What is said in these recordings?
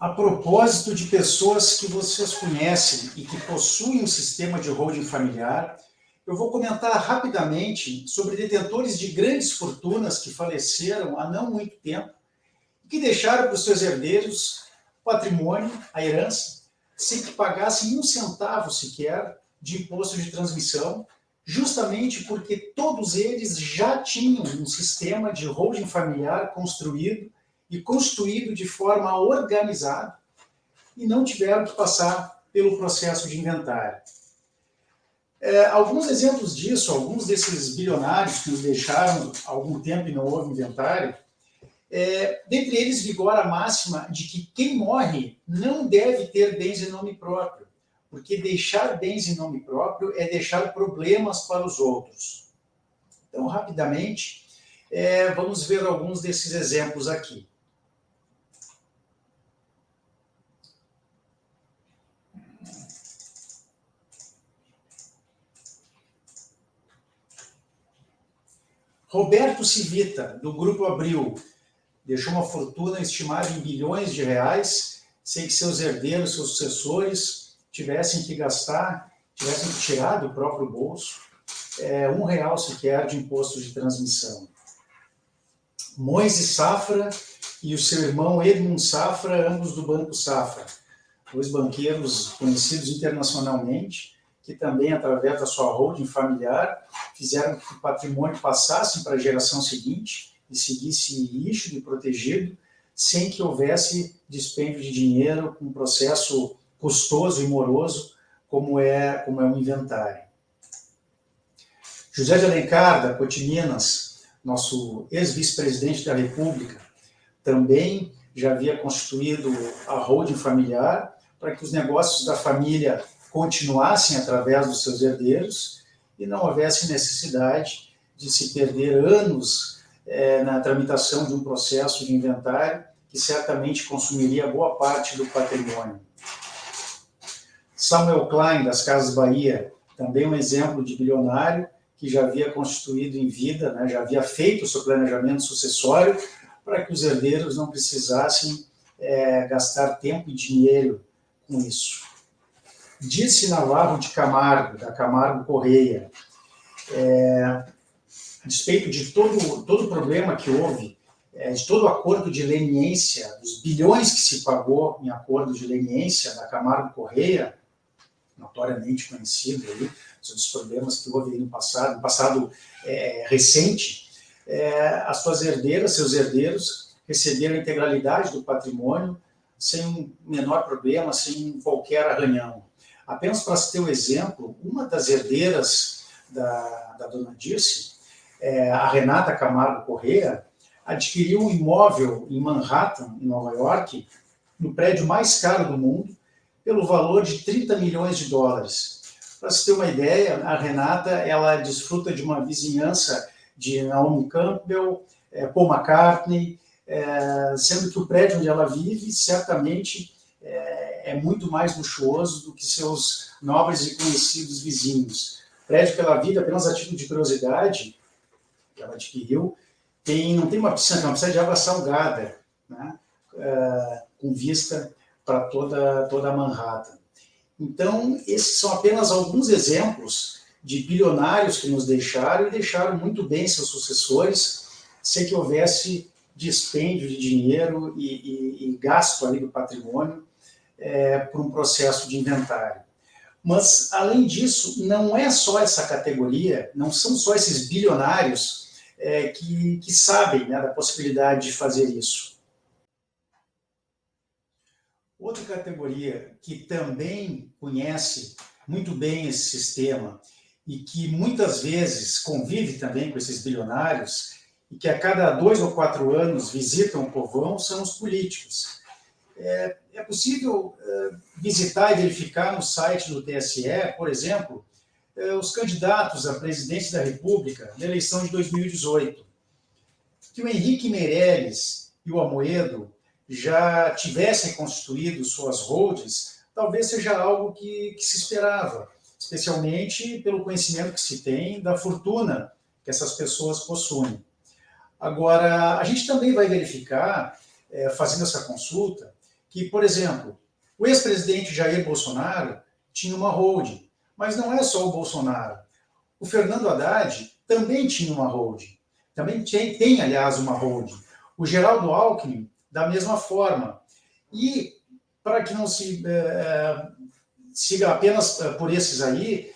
A propósito de pessoas que vocês conhecem e que possuem um sistema de holding familiar, eu vou comentar rapidamente sobre detentores de grandes fortunas que faleceram há não muito tempo e que deixaram para os seus herdeiros o patrimônio, a herança, sem que pagassem um centavo sequer de imposto de transmissão, justamente porque todos eles já tinham um sistema de holding familiar construído e constituído de forma organizada e não tiveram que passar pelo processo de inventário. Alguns exemplos disso, alguns desses bilionários que nos deixaram há algum tempo e não houve inventário, dentre eles vigora a máxima de que quem morre não deve ter bens em nome próprio, porque deixar bens em nome próprio é deixar problemas para os outros. Então, rapidamente, vamos ver alguns desses exemplos aqui. Roberto Civita, do Grupo Abril, deixou uma fortuna estimada em bilhões de reais, sem que seus herdeiros, seus sucessores, tivessem que gastar, tivessem que tirar do próprio bolso R$1 sequer de imposto de transmissão. Moise Safra e o seu irmão Edmund Safra, ambos do Banco Safra, dois banqueiros conhecidos internacionalmente, que também, através da sua holding familiar, fizeram que o patrimônio passasse para a geração seguinte e seguisse rígido e protegido, sem que houvesse dispêndio de dinheiro, com um processo custoso e moroso, como é um inventário. José de Alencar, da Cotiminas, nosso ex-vice-presidente da República, também já havia constituído a holding familiar para que os negócios da família continuassem através dos seus herdeiros e não houvesse necessidade de se perder anos na tramitação de um processo de inventário que certamente consumiria boa parte do patrimônio. Samuel Klein, das Casas Bahia, também um exemplo de bilionário que já havia constituído em vida, já havia feito o seu planejamento sucessório para que os herdeiros não precisassem gastar tempo e dinheiro com isso. Dirce Navarro de Camargo, da Camargo Correia, a despeito de todo o problema que houve, de todo o acordo de leniência, dos bilhões que se pagou em acordo de leniência da Camargo Correia, notoriamente conhecido aí, sobre os problemas que houve aí no passado recente, as suas herdeiras, seus herdeiros, receberam a integralidade do patrimônio sem um menor problema, sem qualquer arranhão. Apenas para ter um exemplo, uma das herdeiras da dona Dirce, a Renata Camargo Correia, adquiriu um imóvel em Manhattan, em Nova York, no prédio mais caro do mundo, pelo valor de $30 milhões. Para se ter uma ideia, a Renata ela desfruta de uma vizinhança de Naomi Campbell, Paul McCartney, sendo que o prédio onde ela vive certamente é muito mais luxuoso do que seus nobres e conhecidos vizinhos. O prédio que ela vive, apenas a título de curiosidade, que ela adquiriu, não tem uma piscina de água salgada, né? Com vista para toda Manhattan. Então, esses são apenas alguns exemplos de bilionários que nos deixaram e deixaram muito bem seus sucessores, sem que houvesse dispêndio de dinheiro e gasto ali do patrimônio por um processo de inventário. Mas, além disso, não é só essa categoria, não são só esses bilionários que sabem, da possibilidade de fazer isso. Outra categoria que também conhece muito bem esse sistema e que muitas vezes convive também com esses bilionários e que a cada 2 ou 4 anos visitam o povão são os políticos. É possível visitar e verificar no site do TSE, por exemplo, os candidatos à presidência da República na eleição de 2018. Que o Henrique Meirelles e o Amoedo já tivessem constituído suas holdings, talvez seja algo que se esperava, especialmente pelo conhecimento que se tem da fortuna que essas pessoas possuem. Agora, a gente também vai verificar, fazendo essa consulta, que, por exemplo, o ex-presidente Jair Bolsonaro tinha uma holding, mas não é só o Bolsonaro. O Fernando Haddad também tinha uma holding, também tem, aliás, uma holding. O Geraldo Alckmin, da mesma forma. E, para que não se siga apenas por esses aí,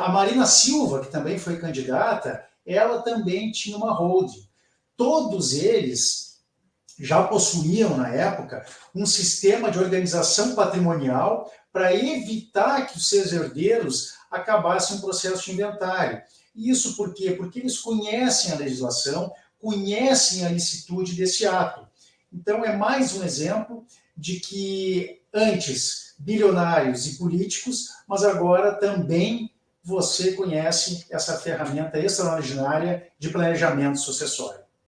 a Marina Silva, que também foi candidata, ela também tinha uma holding. Todos eles já possuíam, na época, um sistema de organização patrimonial para evitar que os seus herdeiros acabassem um processo de inventário. Isso por quê? Porque eles conhecem a legislação, conhecem a licitude desse ato. Então, é mais um exemplo de que antes bilionários e políticos, mas agora também você conhece essa ferramenta extraordinária de planejamento sucessório.